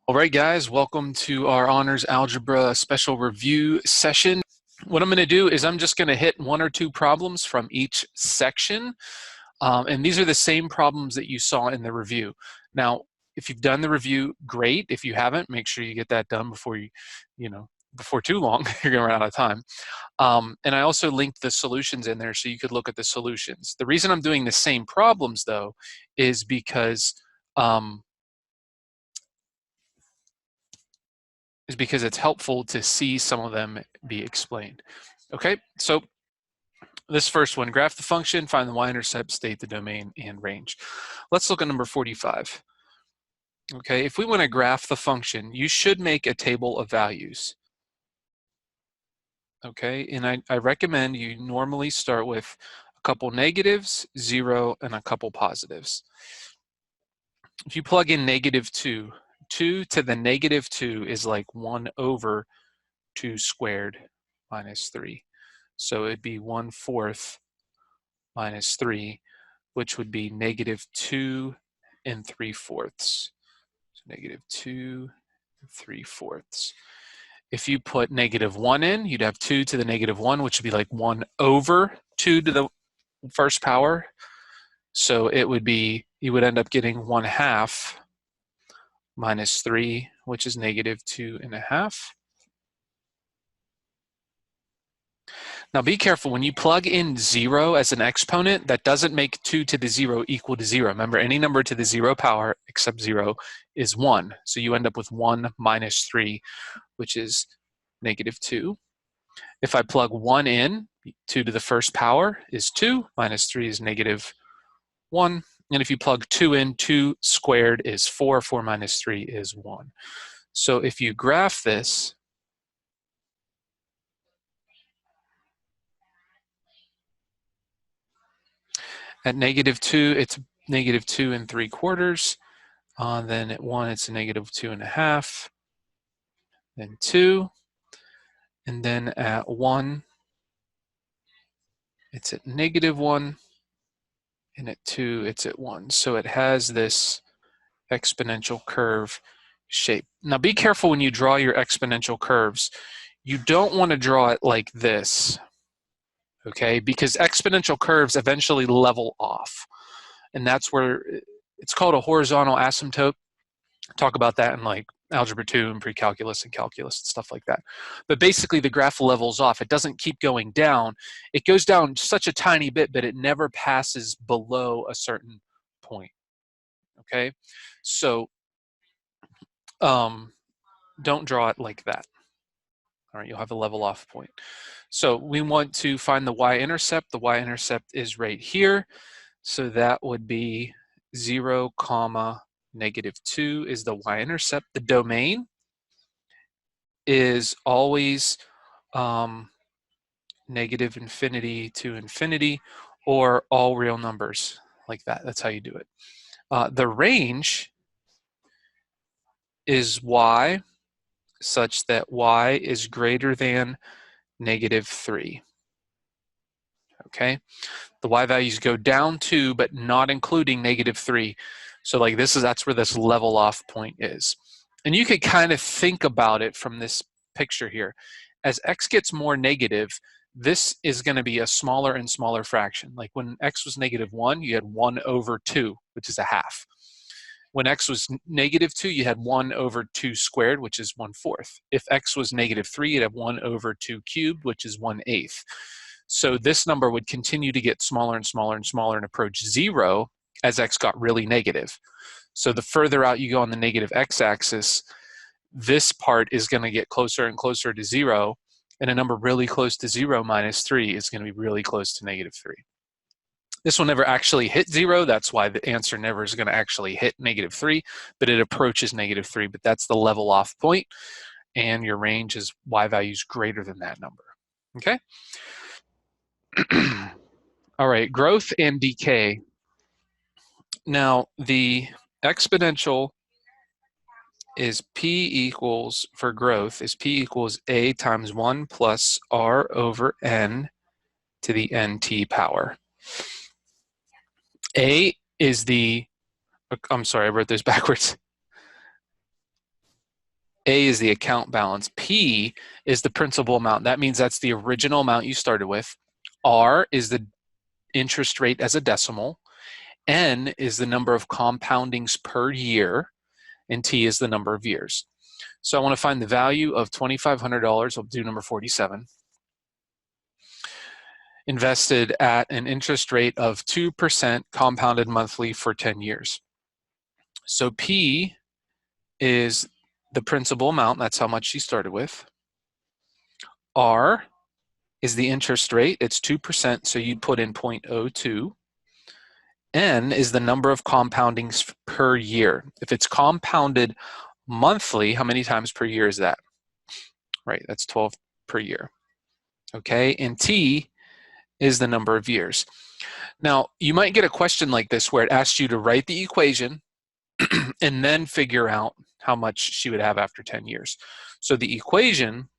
All right, guys, welcome to our Honors Algebra Special Review session. What I'm going to do is I'm just going to hit one or two problems from each section, and these are the same problems that you saw in the review. Now, if you've done the review, great. If you haven't, make sure you get that done before before too long. You're going to run out of time. And I also linked the solutions in there so you could look at the solutions. The reason I'm doing the same problems, though, is because it's helpful to see some of them be explained. Okay, so this first one, graph the function, find the y-intercept, state the domain, and range. Let's look at number 45. Okay, if we want to graph the function, you should make a table of values. Okay, and I recommend you normally start with a couple negatives, 0, and a couple positives. If you plug in -2, 2 to the -2 is like 1 over 2 squared minus 3. So it'd be 1/4 minus 3, which would be -2 3/4. So -2 3/4. If you put -1 in, you'd have 2 to the -1, which would be like 1 over 2 to the first power. So it would be, you would end up getting 1/2 minus 3, which is -2.5. Now be careful, when you plug in 0 as an exponent, that doesn't make 2 to the 0 equal to 0. Remember, any number to the 0 power except 0 is 1. So you end up with 1 minus 3, which is -2. If I plug 1 in, 2 to the first power is 2, minus 3 is -1. And if you plug 2 in, 2 squared is 4, 4 minus 3 is 1. So if you graph this, at -2, it's -2 3/4. Then at 1, it's a -2.5. Then 2. And then at 1, it's at -1. And at 2, it's at 1. So it has this exponential curve shape. Now be careful when you draw your exponential curves. You don't want to draw it like this, okay? Because exponential curves eventually level off. And that's where it's called a horizontal asymptote. Talk about that in like Algebra II and pre-calculus and calculus and stuff like that. But basically the graph levels off. It doesn't keep going down. It goes down such a tiny bit, but it never passes below a certain point, okay? So don't draw it like that. All right, you'll have a level off point. So we want to find the y-intercept. The y-intercept is right here. So that would be 0, -2 is the y-intercept. The domain is always -∞ to infinity, or all real numbers like that. That's how you do it. The range is y such that y is greater than -3. Okay, the y values go down to, but not including -3. So like that's where this level off point is. And you could kind of think about it from this picture here. As x gets more negative, this is going to be a smaller and smaller fraction. Like when x was -1, you had 1 over 2, which is a half. When x was -2, you had 1 over 2 squared, which is 1/4. If x was -3, you'd have 1 over 2 cubed, which is 1/8. So this number would continue to get smaller and smaller and smaller and approach 0 as x got really negative. So the further out you go on the negative x-axis, this part is going to get closer and closer to 0, and a number really close to 0, -3, is going to be really close to -3. This will never actually hit 0. That's why the answer never is going to actually hit -3, but it approaches -3. But that's the level off point, and your range is y values greater than that number. Okay? All right, growth and decay. Now, the exponential is p equals, for growth, is p equals a times 1 plus r over n to the nt power. A is the, I'm sorry, I wrote this backwards. A is the account balance. P is the principal amount. That means that's the original amount you started with. R is the interest rate as a decimal. N is the number of compoundings per year. And T is the number of years. So I want to find the value of $2,500. I'll do number 47. Invested at an interest rate of 2% compounded monthly for 10 years. So P is the principal amount. That's how much she started with. R is the interest rate. It's 2%, so you'd put in 0.02. N is the number of compoundings per year. If it's compounded monthly, how many times per year is that? Right, that's 12 per year. Okay, and T is the number of years. Now, you might get a question like this where it asks you to write the equation and then figure out how much she would have after 10 years. So the equation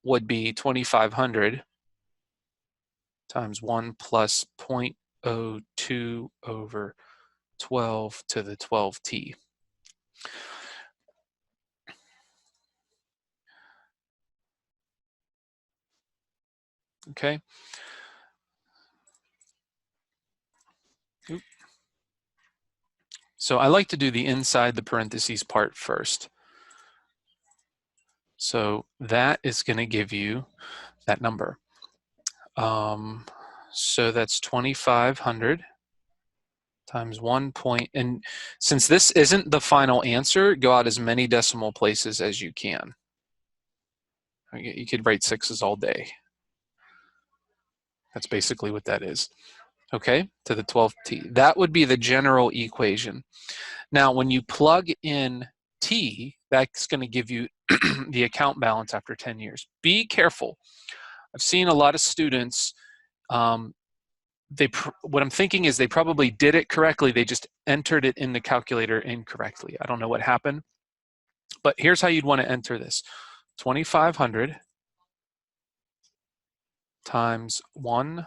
would be 2,500 times 1 plus 0.02 over 12 to the 12t. Okay. Oop. So I like to do the inside the parentheses part first. So that is going to give you that number. So that's 2,500 times 1 point. And since this isn't the final answer, go out as many decimal places as you can. You could write sixes all day. That's basically what that is. Okay, to the 12t. That would be the general equation. Now, when you plug in t, that's going to give you the account balance after 10 years. Be careful. I've seen a lot of students, what I'm thinking is they probably did it correctly. They just entered it in the calculator incorrectly. I don't know what happened. But here's how you'd want to enter this. 2,500 times 1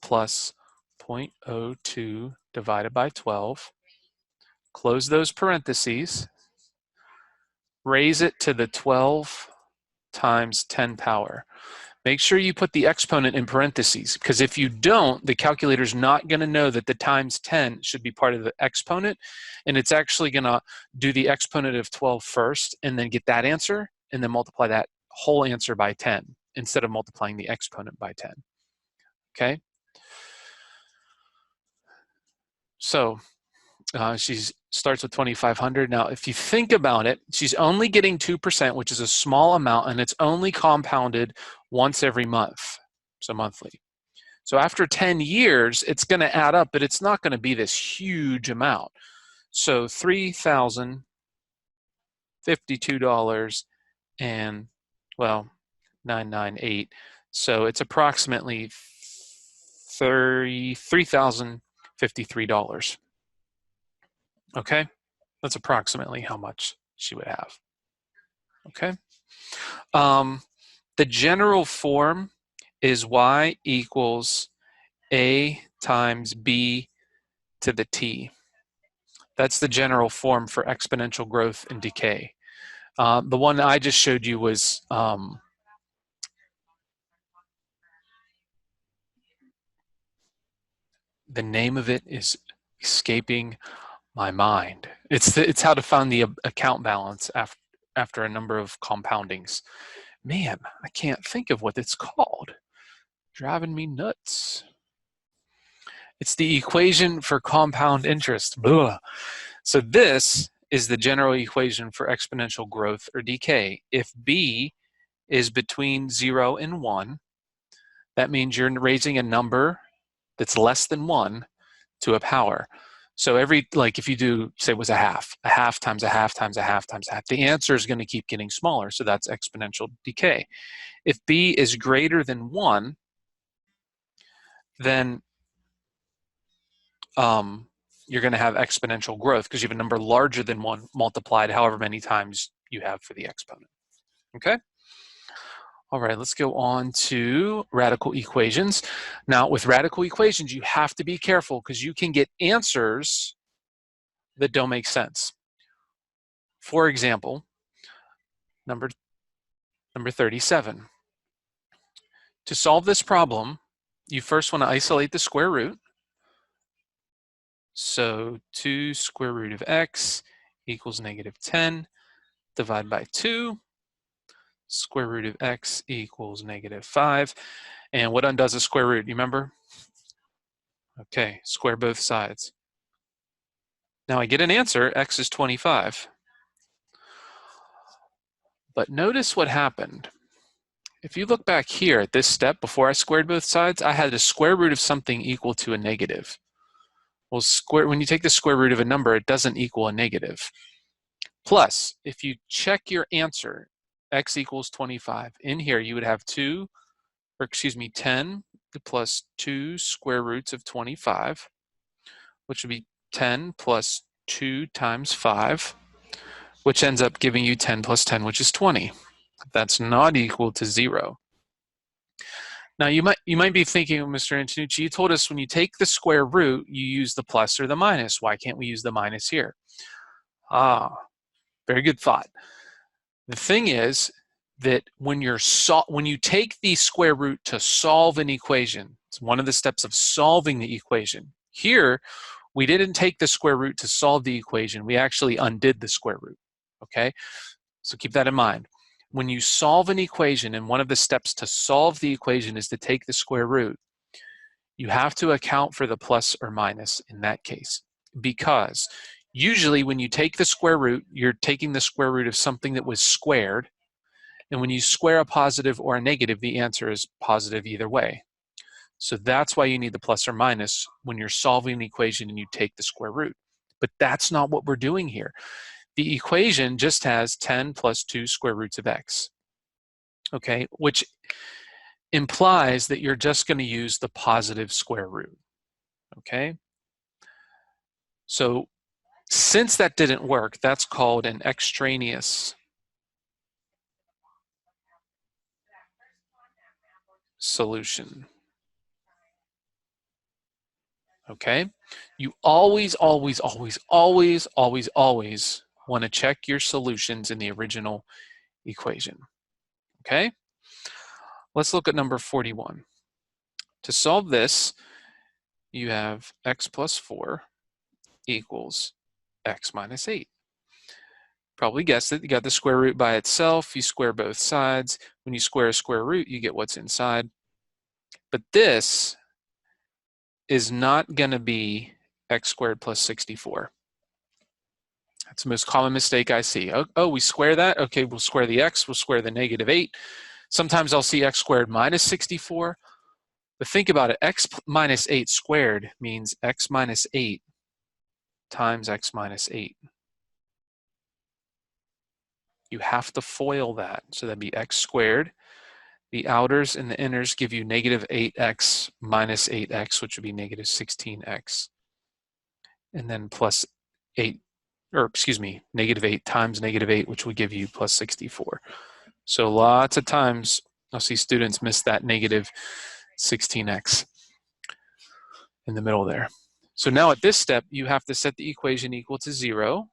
plus 0.02 divided by 12. Close those parentheses. Raise it to the 12 times 10 power. Make sure you put the exponent in parentheses, because if you don't, the calculator's not going to know that the times 10 should be part of the exponent, and it's actually going to do the exponent of 12 first and then get that answer and then multiply that whole answer by 10 instead of multiplying the exponent by 10. Okay? So she starts with 2,500. Now, if you think about it, she's only getting 2%, which is a small amount, and it's only compounded once every month, so monthly. So after 10 years, it's going to add up, but it's not going to be this huge amount. So $3,052 and, well, 998. So it's approximately $3,053. Okay, that's approximately how much she would have. Okay, the general form is y equals a times b to the t. That's the general form for exponential growth and decay. The one I just showed you was the name of it is escaping my mind. It's how to find the account balance after a number of compoundings. Man, I can't think of what it's called. Driving me nuts. It's the equation for compound interest. Blah. So this is the general equation for exponential growth or decay. If b is between 0 and 1, that means you're raising a number that's less than 1 to a power. So if you do, say it was a half times a half times a half times a half, the answer is going to keep getting smaller, so that's exponential decay. If b is greater than 1, then you're going to have exponential growth because you have a number larger than 1 multiplied however many times you have for the exponent. Okay? All right, let's go on to radical equations. Now, with radical equations, you have to be careful because you can get answers that don't make sense. For example, Number 37. To solve this problem, you first want to isolate the square root. So 2 square root of x equals -10. Divide by 2. Square root of x equals -5. And what undoes a square root? You remember? Okay, square both sides. Now I get an answer, x is 25. But notice what happened. If you look back here at this step, before I squared both sides, I had a square root of something equal to a negative. Well, when you take the square root of a number, it doesn't equal a negative. Plus, if you check your answer, x equals 25, in here you would have 10 plus 2 square roots of 25, which would be 10 plus 2 times 5, which ends up giving you 10 plus 10, which is 20. That's not equal to 0. Now you might be thinking, Mr. Antonucci, you told us when you take the square root, you use the plus or the minus. Why can't we use the minus here? Very good thought. The thing is that when you take the square root to solve an equation, it's one of the steps of solving the equation. Here, we didn't take the square root to solve the equation. We actually undid the square root. Okay, so keep that in mind. When you solve an equation, and one of the steps to solve the equation is to take the square root, you have to account for the plus or minus in that case. Because usually when you take the square root, you're taking the square root of something that was squared. And when you square a positive or a negative, the answer is positive either way. So that's why you need the plus or minus when you're solving an equation and you take the square root. But that's not what we're doing here. The equation just has 10 plus 2 square roots of x, okay, which implies that you're just going to use the positive square root, okay? So since that didn't work, that's called an extraneous solution, okay? You always want to check your solutions in the original equation, okay? Let's look at number 41. To solve this, you have x plus 4 equals x minus 8. Probably guessed it. You got the square root by itself. You square both sides. When you square a square root, you get what's inside. But this is not going to be x squared plus 64. That's the most common mistake I see. Oh, we square that? Okay, we'll square the x. We'll square the -8. Sometimes I'll see x squared minus 64. But think about it. X minus 8 squared means x minus 8 times x minus 8. You have to FOIL that. So that'd be x squared. The outers and the inners give you -8x minus 8x, which would be -16x. And then plus 8, or excuse me, -8 times -8, which would give you plus 64. So lots of times I'll see students miss that -16x in the middle there. So now at this step, you have to set the equation equal to 0.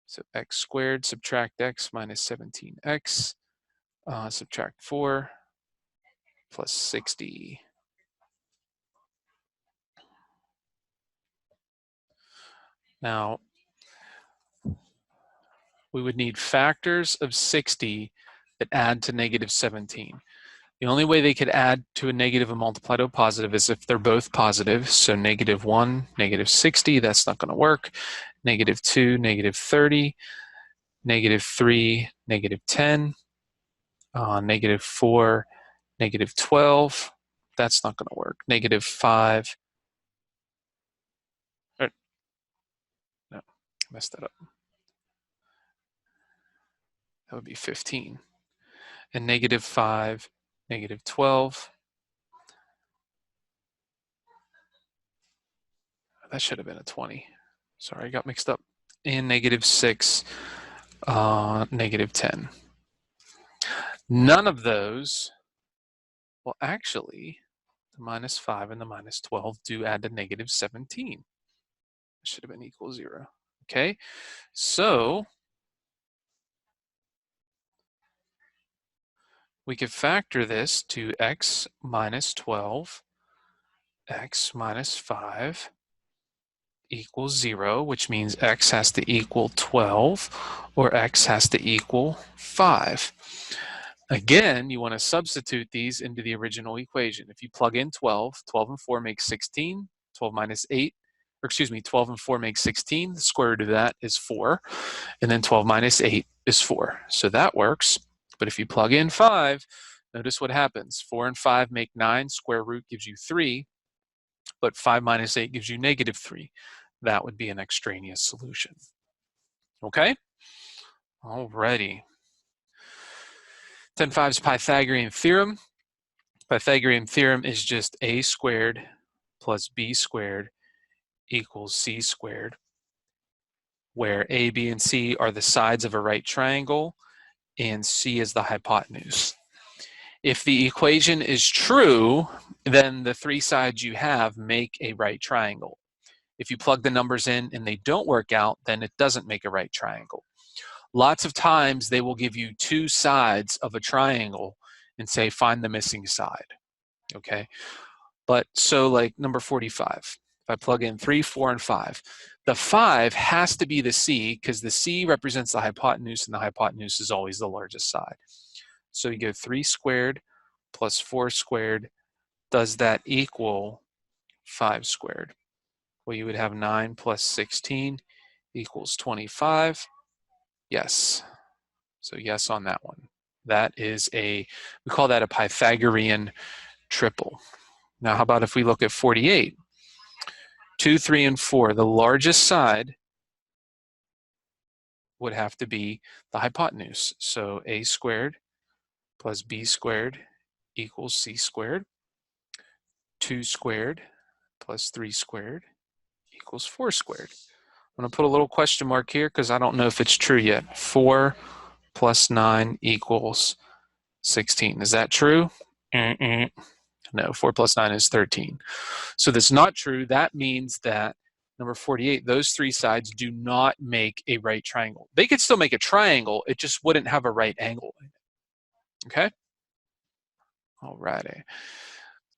So x squared subtract x minus 17x, subtract 4 plus 60. Now, we would need factors of 60 that add to -17. The only way they could add to a negative and multiply to a positive is if they're both positive. So -1, -60, that's not going to work. -2, -30, -3, -10, -4, -12. That's not going to work. -5. No, I messed that up. That would be 15. And -5, -12. That should have been a 20. Sorry, I got mixed up. And -6, -10. None of those, well, actually, the -5 and the -12 do add to -17. It should have been equal 0. Okay, so we could factor this to x minus 12, x minus 5 equals 0, which means x has to equal 12 or x has to equal 5. Again, you want to substitute these into the original equation. If you plug in 12, 12 and 4 makes 16, 12 minus 8, or excuse me, 12 and 4 makes 16, the square root of that is 4, and then 12 minus 8 is 4. So that works, but if you plug in 5, notice what happens. 4 and 5 make 9, square root gives you 3, but 5 minus 8 gives you negative 3. That would be an extraneous solution. Okay? Alrighty. 10.5's Pythagorean theorem. Pythagorean theorem is just a squared plus b squared equals c squared, where a, b, and c are the sides of a right triangle and c is the hypotenuse. If the equation is true, then the three sides you have make a right triangle. If you plug the numbers in and they don't work out, then it doesn't make a right triangle. Lots of times they will give you two sides of a triangle and say, find the missing side, okay? But so like number 45, if I plug in 3, 4, and 5, the 5 has to be the c because the c represents the hypotenuse and the hypotenuse is always the largest side. So you go 3 squared plus 4 squared. Does that equal 5 squared? Well, you would have 9 plus 16 equals 25. Yes. So yes on that one. That is we call that a Pythagorean triple. Now, how about if we look at 48? 2, 3, and 4, the largest side would have to be the hypotenuse. So a squared plus b squared equals c squared. 2 squared plus 3 squared equals 4 squared. I'm going to put a little question mark here because I don't know if it's true yet. 4 plus 9 equals 16. Is that true? No, 4 plus 9 is 13. So that's not true. That means that number 48, those three sides do not make a right triangle. They could still make a triangle, it just wouldn't have a right angle in it. Okay? All righty.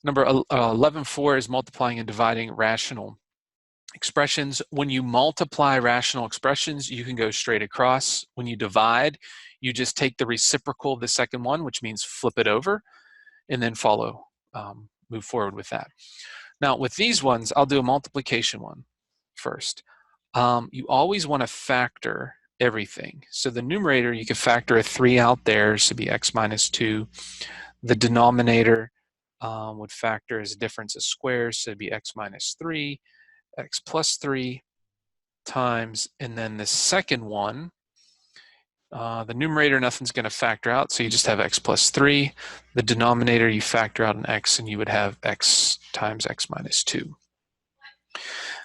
Number 11.4 is multiplying and dividing rational expressions. When you multiply rational expressions, you can go straight across. When you divide, you just take the reciprocal of the second one, which means flip it over, and then move forward with that. Now, with these ones, I'll do a multiplication one first. You always want to factor everything. So the numerator, you could factor a 3 out there, so it'd be x minus 2. The denominator would factor as a difference of squares, so it'd be x minus 3, x plus 3 times, and then the second one, the numerator, nothing's going to factor out, so you just have x plus 3. The denominator, you factor out an x, and you would have x times x minus 2.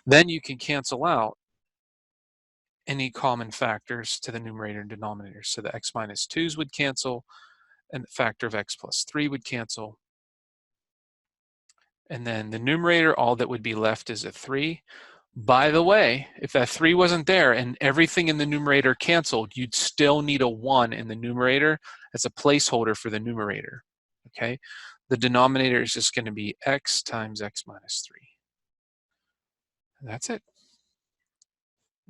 Then you can cancel out any common factors to the numerator and denominator. So the x minus 2's would cancel, and the factor of x plus 3 would cancel. And then the numerator, all that would be left is a 3. By the way, if that 3 wasn't there and everything in the numerator canceled, you'd still need a 1 in the numerator as a placeholder for the numerator, okay? The denominator is just going to be x times x minus 3. And that's it,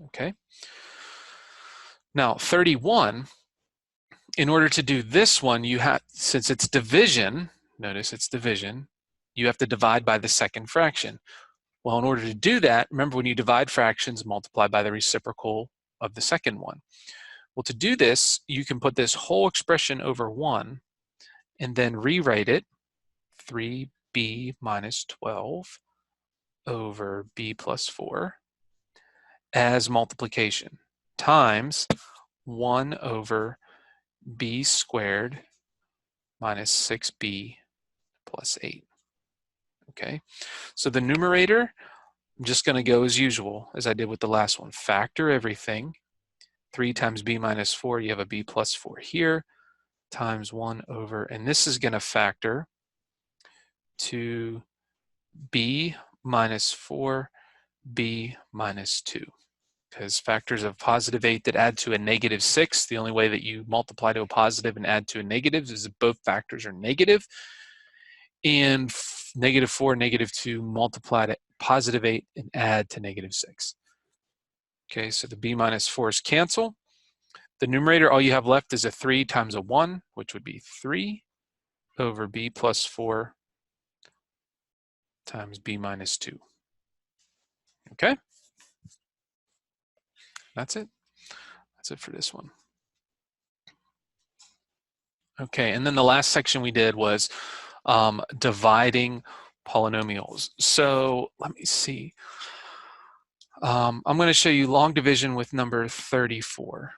okay? Now, 31, in order to do this one, you have, since it's division, notice it's division, you have to divide by the second fraction. Well, in order to do that, remember when you divide fractions, multiply by the reciprocal of the second one. Well, to do this, you can put this whole expression over 1 and then rewrite it 3b minus 12 over b plus 4 as multiplication times 1 over b squared minus 6b plus 8. Okay, so the numerator, I'm just going to go as usual, as I did with the last one. Factor everything. 3 times b minus 4, you have a b plus 4 here, times 1 over, and this is going to factor to b minus 4, b minus 2. because factors of positive 8 that add to a negative 6, the only way that you multiply to a positive and add to a negative is if both factors are negative. And negative 4, negative 2 multiply to positive 8 and add to negative 6. Okay, so the b minus 4's cancel. The numerator, all you have left is a 3 times a 1, which would be 3 over b plus 4 times b minus 2. Okay? That's it. That's it for this one. Okay, and then the last section we did was dividing polynomials. So let me see. I'm going to show you long division with number 34.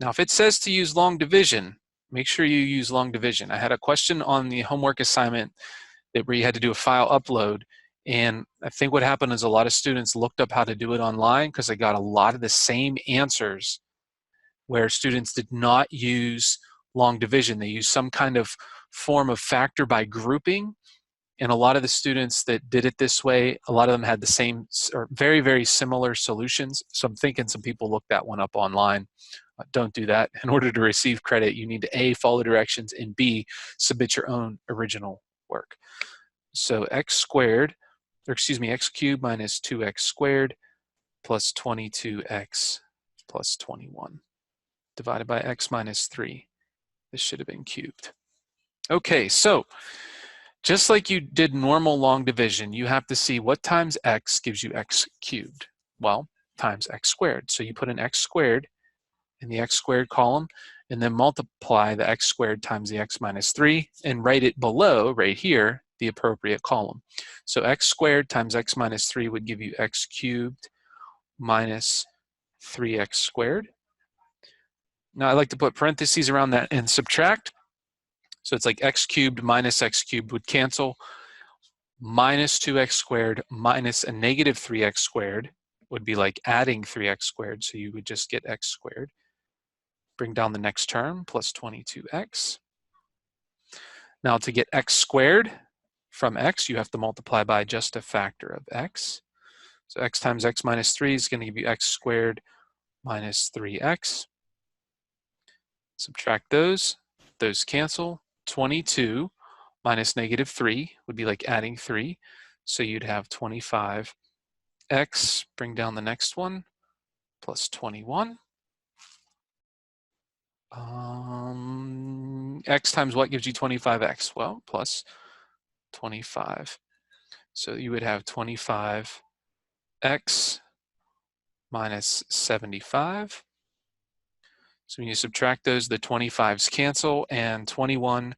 Now, if it says to use long division, make sure you use long division. I had a question on the homework assignment where you had to do a file upload, and I think what happened is a lot of students looked up how to do it online because they got a lot of the same answers where students did not use long division. They used some kind of form of factor by grouping, and a lot of the students that did it this way, a lot of them had the same or very, very similar solutions. So I'm thinking some people looked that one up online. Don't do that. In order to receive credit, you need to A, follow directions, and B, submit your own original work. So x squared, or excuse me, x cubed minus 2x squared plus 22x plus 21 divided by x minus 3. This should have been cubed. Okay, so just like you did normal long division, you have to see what times x gives you x cubed. Well, times x squared. So you put an x squared in the x squared column, and then multiply the x squared times the x minus 3, and write it below, right here, the appropriate column. So x squared times x minus 3 would give you x cubed minus 3x squared. Now I like to put parentheses around that and subtract. So it's like x cubed minus x cubed would cancel. Minus 2x squared minus a negative 3x squared would be like adding 3x squared, so you would just get x squared. Bring down the next term, plus 22x. Now to get x squared from x, you have to multiply by just a factor of x. So x times x minus 3 is going to give you x squared minus 3x. Subtract those cancel. 22 minus negative 3 would be like adding 3. So you'd have 25x, bring down the next one, plus 21. X times what gives you 25x? Well, plus 25. So you would have 25x minus 75. So when you subtract those, the 25s cancel, and 21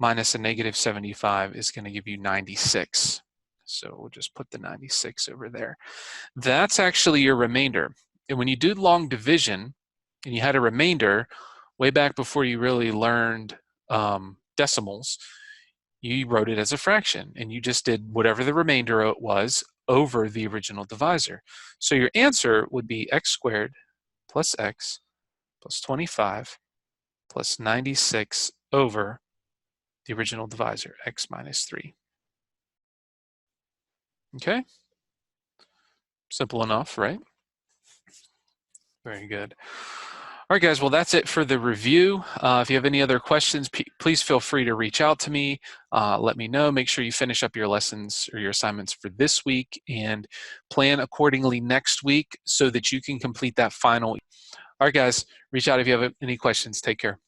minus a negative 75 is going to give you 96. So we'll just put the 96 over there. That's actually your remainder. And when you do long division, and you had a remainder, way back before you really learned decimals, you wrote it as a fraction, and you just did whatever the remainder was over the original divisor. So your answer would be x squared plus x plus 25 plus 96 over the original divisor, x minus 3. Okay? Simple enough, right? Very good. All right, guys, well, that's it for the review. If you have any other questions, please feel free to reach out to me. Let me know. Make sure you finish up your lessons or your assignments for this week and plan accordingly next week so that you can complete that final. All right, guys, reach out if you have any questions. Take care.